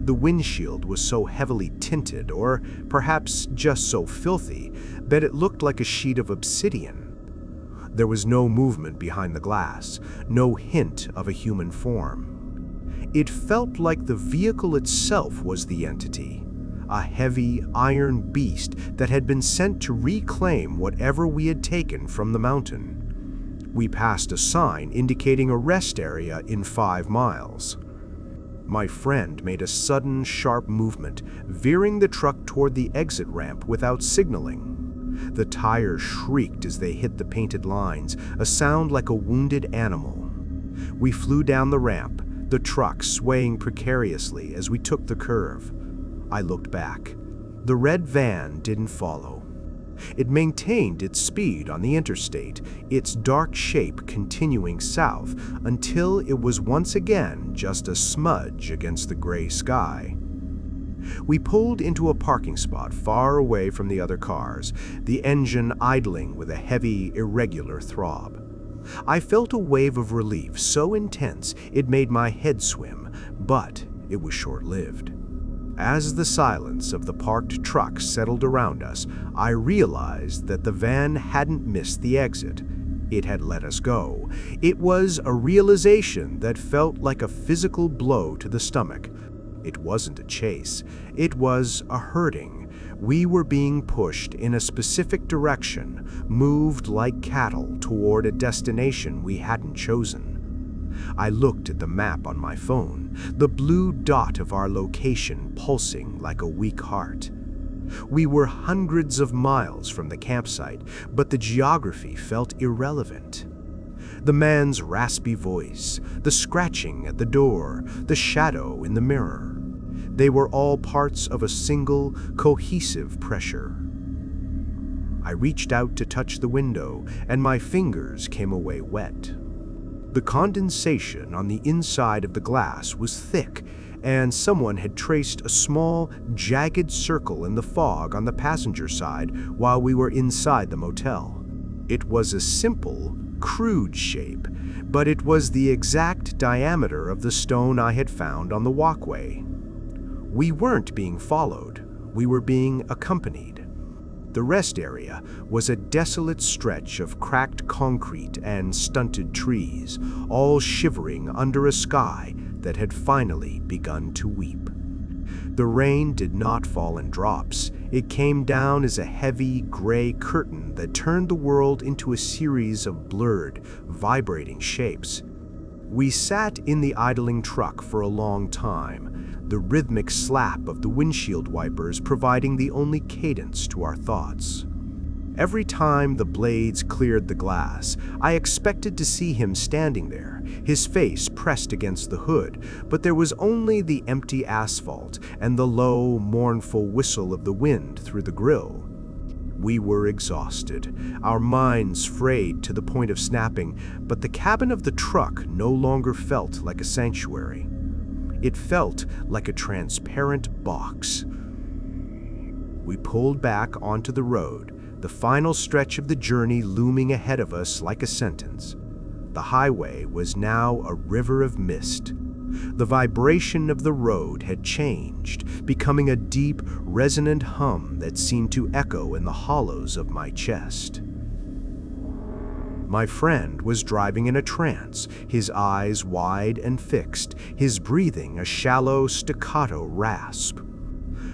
The windshield was so heavily tinted, or perhaps just so filthy, that it looked like a sheet of obsidian. There was no movement behind the glass, no hint of a human form. It felt like the vehicle itself was the entity, a heavy, iron beast that had been sent to reclaim whatever we had taken from the mountain. We passed a sign indicating a rest area in 5 miles. My friend made a sudden, sharp movement, veering the truck toward the exit ramp without signaling. The tires shrieked as they hit the painted lines, a sound like a wounded animal. We flew down the ramp, the truck swaying precariously as we took the curve. I looked back. The red van didn't follow. It maintained its speed on the interstate, its dark shape continuing south until it was once again just a smudge against the gray sky. We pulled into a parking spot far away from the other cars, the engine idling with a heavy, irregular throb. I felt a wave of relief so intense it made my head swim, but it was short-lived. As the silence of the parked truck settled around us, I realized that the van hadn't missed the exit. It had let us go. It was a realization that felt like a physical blow to the stomach. It wasn't a chase. It was a herding. We were being pushed in a specific direction, moved like cattle toward a destination we hadn't chosen. I looked at the map on my phone, the blue dot of our location pulsing like a weak heart. We were hundreds of miles from the campsite, but the geography felt irrelevant. The man's raspy voice, the scratching at the door, the shadow in the mirror. They were all parts of a single, cohesive pressure. I reached out to touch the window, and my fingers came away wet. The condensation on the inside of the glass was thick, and someone had traced a small, jagged circle in the fog on the passenger side while we were inside the motel. It was a simple, crude shape, but it was the exact diameter of the stone I had found on the walkway. We weren't being followed, we were being accompanied. The rest area was a desolate stretch of cracked concrete and stunted trees, all shivering under a sky that had finally begun to weep. The rain did not fall in drops. It came down as a heavy, gray curtain that turned the world into a series of blurred, vibrating shapes. We sat in the idling truck for a long time, the rhythmic slap of the windshield wipers providing the only cadence to our thoughts. Every time the blades cleared the glass, I expected to see him standing there, his face pressed against the hood, but there was only the empty asphalt and the low, mournful whistle of the wind through the grille. We were exhausted, our minds frayed to the point of snapping, but the cabin of the truck no longer felt like a sanctuary. It felt like a transparent box. We pulled back onto the road, the final stretch of the journey looming ahead of us like a sentence. The highway was now a river of mist. The vibration of the road had changed, becoming a deep, resonant hum that seemed to echo in the hollows of my chest. My friend was driving in a trance, his eyes wide and fixed, his breathing a shallow, staccato rasp.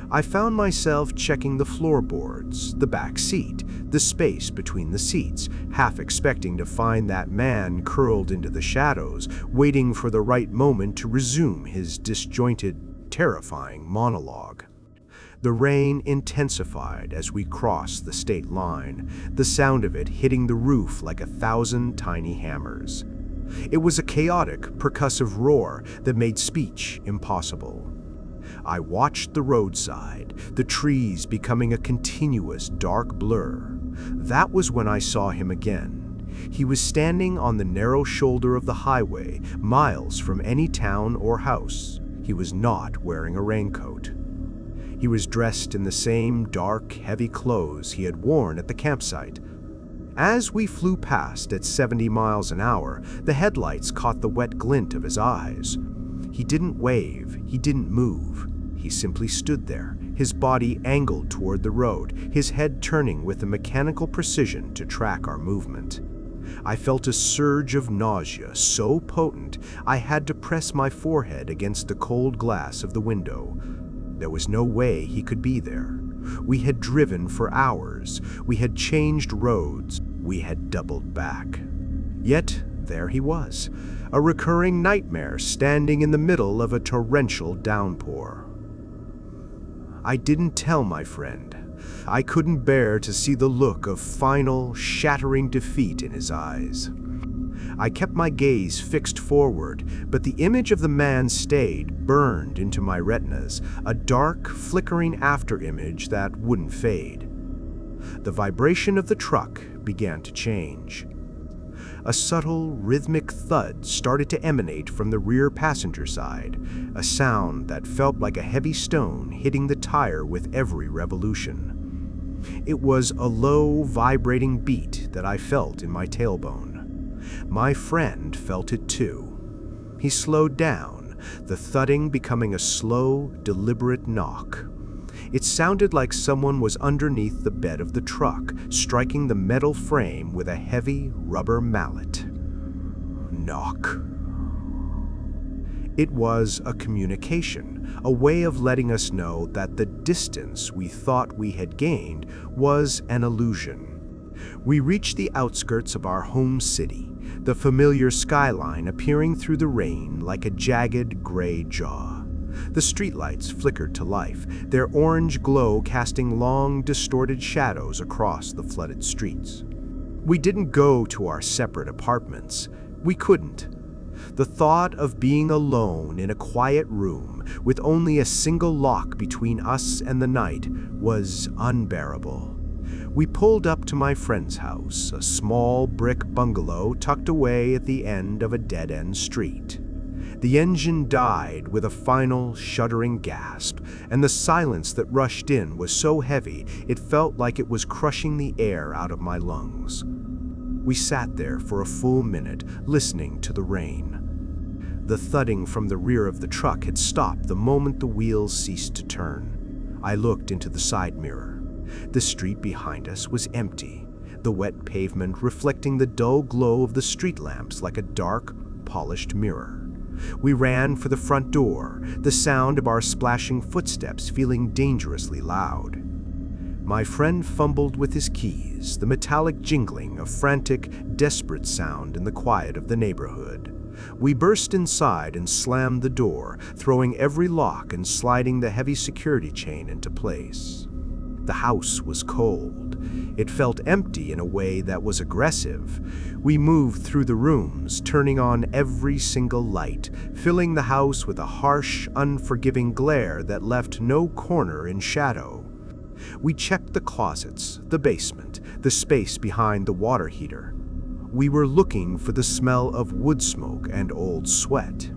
I found myself checking the floorboards, the back seat, the space between the seats, half expecting to find that man curled into the shadows, waiting for the right moment to resume his disjointed, terrifying monologue. The rain intensified as we crossed the state line, the sound of it hitting the roof like 1,000 tiny hammers. It was a chaotic, percussive roar that made speech impossible. I watched the roadside, the trees becoming a continuous dark blur. That was when I saw him again. He was standing on the narrow shoulder of the highway, miles from any town or house. He was not wearing a raincoat. He was dressed in the same dark, heavy clothes he had worn at the campsite. As we flew past at 70 miles an hour, the headlights caught the wet glint of his eyes. He didn't wave, he didn't move. He simply stood there, his body angled toward the road, his head turning with a mechanical precision to track our movement. I felt a surge of nausea so potent I had to press my forehead against the cold glass of the window. There was no way he could be there. We had driven for hours. We had changed roads. We had doubled back. Yet there he was, a recurring nightmare standing in the middle of a torrential downpour. I didn't tell my friend. I couldn't bear to see the look of final, shattering defeat in his eyes. I kept my gaze fixed forward, but the image of the man stayed burned into my retinas, a dark, flickering afterimage that wouldn't fade. The vibration of the truck began to change. A subtle, rhythmic thud started to emanate from the rear passenger side, a sound that felt like a heavy stone hitting the tire with every revolution. It was a low, vibrating beat that I felt in my tailbone. My friend felt it too. He slowed down, the thudding becoming a slow, deliberate knock. It sounded like someone was underneath the bed of the truck, striking the metal frame with a heavy rubber mallet. Knock. It was a communication, a way of letting us know that the distance we thought we had gained was an illusion. We reached the outskirts of our home city, the familiar skyline appearing through the rain like a jagged gray jaw. The streetlights flickered to life, their orange glow casting long, distorted shadows across the flooded streets. We didn't go to our separate apartments. We couldn't. The thought of being alone in a quiet room with only a single lock between us and the night was unbearable. We pulled up to my friend's house, a small brick bungalow tucked away at the end of a dead-end street. The engine died with a final, shuddering gasp, and the silence that rushed in was so heavy it felt like it was crushing the air out of my lungs. We sat there for a full minute, listening to the rain. The thudding from the rear of the truck had stopped the moment the wheels ceased to turn. I looked into the side mirror. The street behind us was empty, the wet pavement reflecting the dull glow of the street lamps like a dark, polished mirror. We ran for the front door, the sound of our splashing footsteps feeling dangerously loud. My friend fumbled with his keys, the metallic jingling, a frantic, desperate sound in the quiet of the neighborhood. We burst inside and slammed the door, throwing every lock and sliding the heavy security chain into place. The house was cold. It felt empty in a way that was aggressive. We moved through the rooms, turning on every single light, filling the house with a harsh, unforgiving glare that left no corner in shadow. We checked the closets, the basement, the space behind the water heater. We were looking for the smell of wood smoke and old sweat.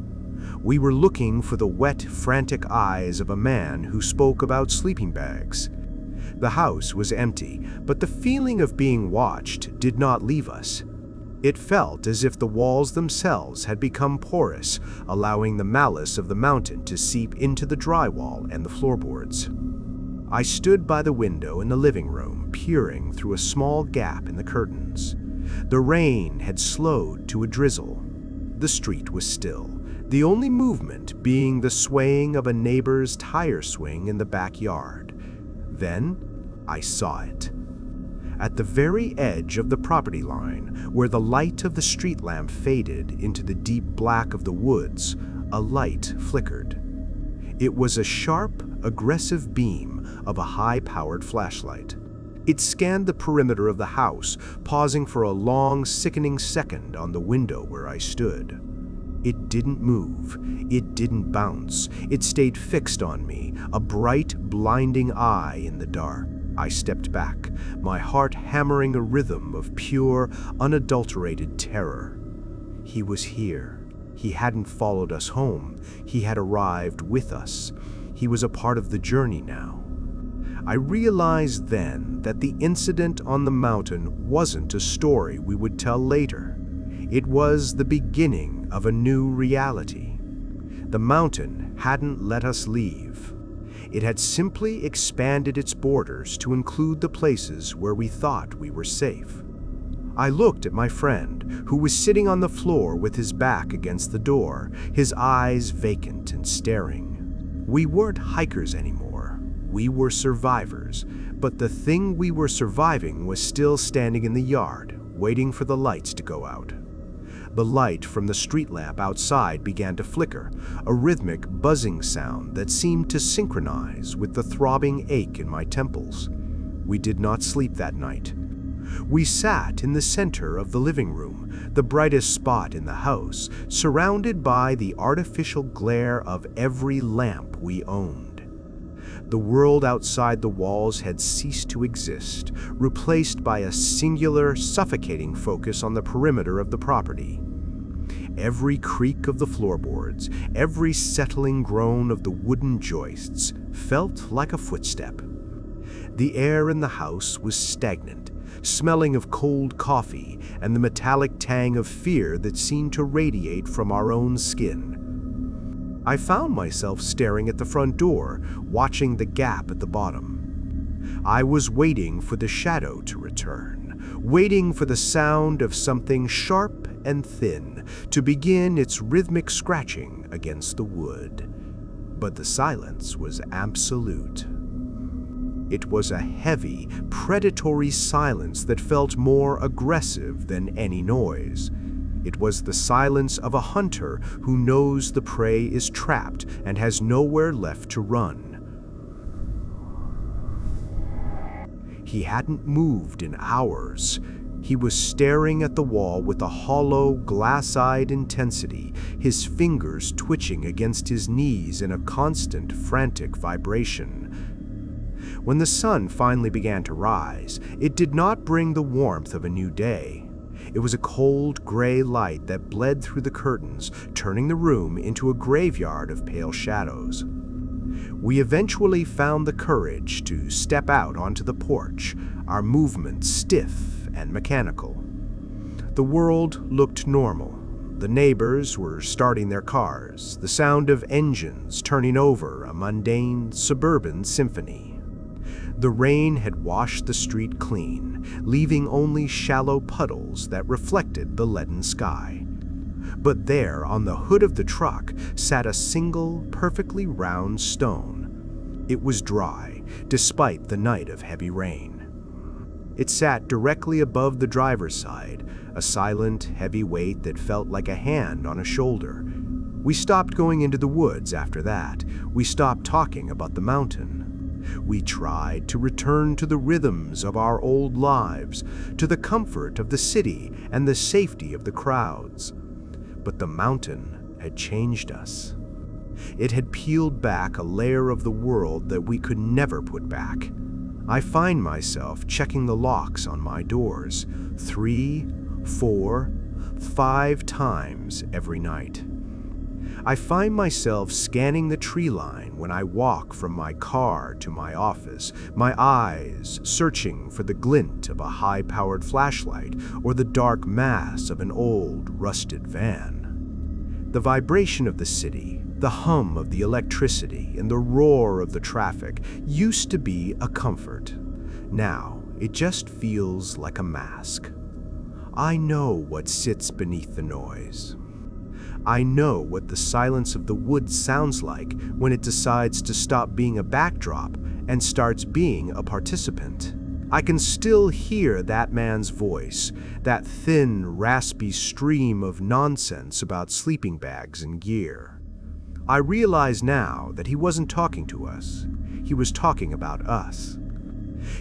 We were looking for the wet, frantic eyes of a man who spoke about sleeping bags. The house was empty, but the feeling of being watched did not leave us. It felt as if the walls themselves had become porous, allowing the malice of the mountain to seep into the drywall and the floorboards. I stood by the window in the living room, peering through a small gap in the curtains. The rain had slowed to a drizzle. The street was still, the only movement being the swaying of a neighbor's tire swing in the backyard. Then I saw it. At the very edge of the property line, where the light of the street lamp faded into the deep black of the woods, a light flickered. It was a sharp, aggressive beam of a high-powered flashlight. It scanned the perimeter of the house, pausing for a long, sickening second on the window where I stood. It didn't move. It didn't bounce. It stayed fixed on me, a bright, blinding eye in the dark. I stepped back, my heart hammering a rhythm of pure, unadulterated terror. He was here. He hadn't followed us home. He had arrived with us. He was a part of the journey now. I realized then that the incident on the mountain wasn't a story we would tell later. It was the beginning of a new reality. The mountain hadn't let us leave. It had simply expanded its borders to include the places where we thought we were safe. I looked at my friend, who was sitting on the floor with his back against the door, his eyes vacant and staring. We weren't hikers anymore. We were survivors, but the thing we were surviving was still standing in the yard, waiting for the lights to go out. The light from the street lamp outside began to flicker, a rhythmic buzzing sound that seemed to synchronize with the throbbing ache in my temples. We did not sleep that night. We sat in the center of the living room, the brightest spot in the house, surrounded by the artificial glare of every lamp we owned. The world outside the walls had ceased to exist, replaced by a singular, suffocating focus on the perimeter of the property. Every creak of the floorboards, every settling groan of the wooden joists felt like a footstep. The air in the house was stagnant, smelling of cold coffee and the metallic tang of fear that seemed to radiate from our own skin. I found myself staring at the front door, watching the gap at the bottom. I was waiting for the shadow to return, waiting for the sound of something sharp and thin to begin its rhythmic scratching against the wood. But the silence was absolute. It was a heavy, predatory silence that felt more aggressive than any noise. It was the silence of a hunter who knows the prey is trapped and has nowhere left to run. He hadn't moved in hours. He was staring at the wall with a hollow, glass-eyed intensity, his fingers twitching against his knees in a constant, frantic vibration. When the sun finally began to rise, it did not bring the warmth of a new day. It was a cold, gray light that bled through the curtains, turning the room into a graveyard of pale shadows. We eventually found the courage to step out onto the porch, our movements stiff and mechanical. The world looked normal. The neighbors were starting their cars, the sound of engines turning over a mundane suburban symphony. The rain had washed the street clean, leaving only shallow puddles that reflected the leaden sky. But there, on the hood of the truck, sat a single, perfectly round stone. It was dry, despite the night of heavy rain. It sat directly above the driver's side, a silent, heavy weight that felt like a hand on a shoulder. We stopped going into the woods after that. We stopped talking about the mountain. We tried to return to the rhythms of our old lives, to the comfort of the city and the safety of the crowds. But the mountain had changed us. It had peeled back a layer of the world that we could never put back. I find myself checking the locks on my doors 3, 4, 5 times every night. I find myself scanning the tree line when I walk from my car to my office, my eyes searching for the glint of a high-powered flashlight or the dark mass of an old, rusted van. The vibration of the city, the hum of the electricity, and the roar of the traffic used to be a comfort. Now, it just feels like a mask. I know what sits beneath the noise. I know what the silence of the woods sounds like when it decides to stop being a backdrop and starts being a participant. I can still hear that man's voice, that thin, raspy stream of nonsense about sleeping bags and gear. I realize now that he wasn't talking to us. He was talking about us.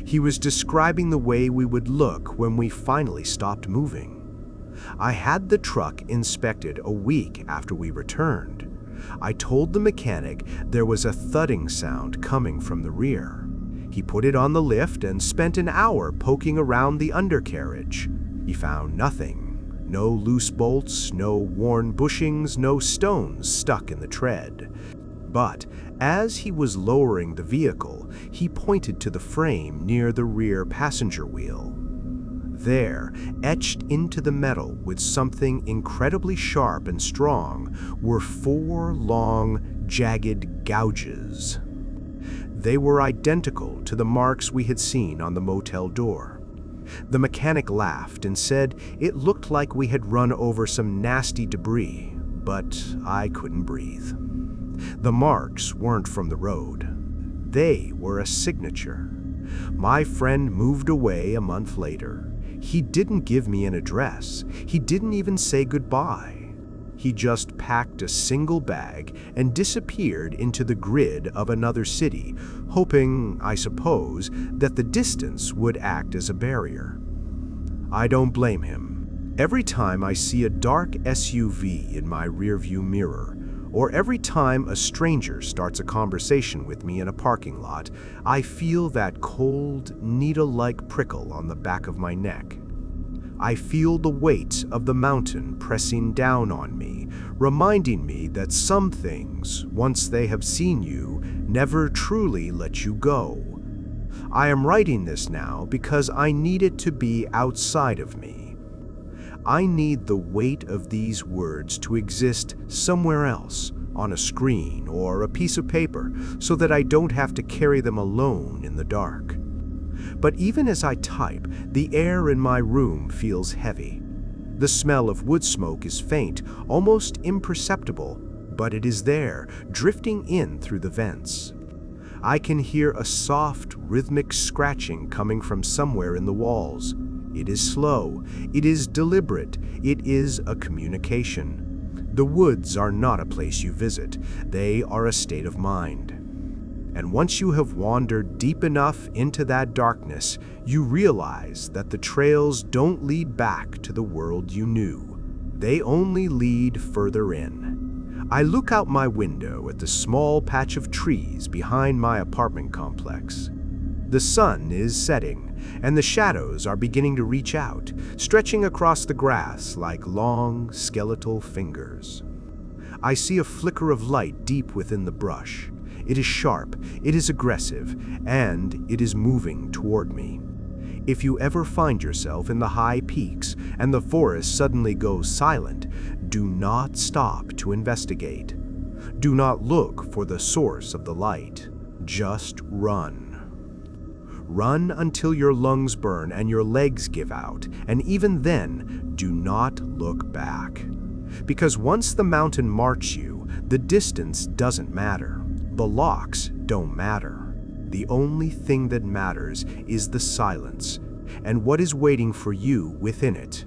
He was describing the way we would look when we finally stopped moving. I had the truck inspected a week after we returned. I told the mechanic there was a thudding sound coming from the rear. He put it on the lift and spent an hour poking around the undercarriage. He found nothing. No loose bolts, no worn bushings, no stones stuck in the tread. But as he was lowering the vehicle, he pointed to the frame near the rear passenger wheel. There, etched into the metal with something incredibly sharp and strong, were 4 long, jagged gouges. They were identical to the marks we had seen on the motel door. The mechanic laughed and said it looked like we had run over some nasty debris, but I couldn't breathe. The marks weren't from the road. They were a signature. My friend moved away a month later. He didn't give me an address. He didn't even say goodbye. He just packed a single bag and disappeared into the grid of another city, hoping, I suppose, that the distance would act as a barrier. I don't blame him. Every time I see a dark SUV in my rearview mirror, or every time a stranger starts a conversation with me in a parking lot, I feel that cold, needle-like prickle on the back of my neck. I feel the weight of the mountain pressing down on me, reminding me that some things, once they have seen you, never truly let you go. I am writing this now because I need it to be outside of me. I need the weight of these words to exist somewhere else, on a screen or a piece of paper, so that I don't have to carry them alone in the dark. But even as I type, the air in my room feels heavy. The smell of wood smoke is faint, almost imperceptible, but it is there, drifting in through the vents. I can hear a soft, rhythmic scratching coming from somewhere in the walls. It is slow, it is deliberate, it is a communication. The woods are not a place you visit, they are a state of mind. And once you have wandered deep enough into that darkness, you realize that the trails don't lead back to the world you knew. They only lead further in. I look out my window at the small patch of trees behind my apartment complex. The sun is setting, and the shadows are beginning to reach out, stretching across the grass like long, skeletal fingers. I see a flicker of light deep within the brush. It is sharp, it is aggressive, and it is moving toward me. If you ever find yourself in the high peaks and the forest suddenly goes silent, do not stop to investigate. Do not look for the source of the light. Just run. Run until your lungs burn and your legs give out, and even then, do not look back. Because once the mountain marks you, the distance doesn't matter. The locks don't matter. The only thing that matters is the silence and what is waiting for you within it.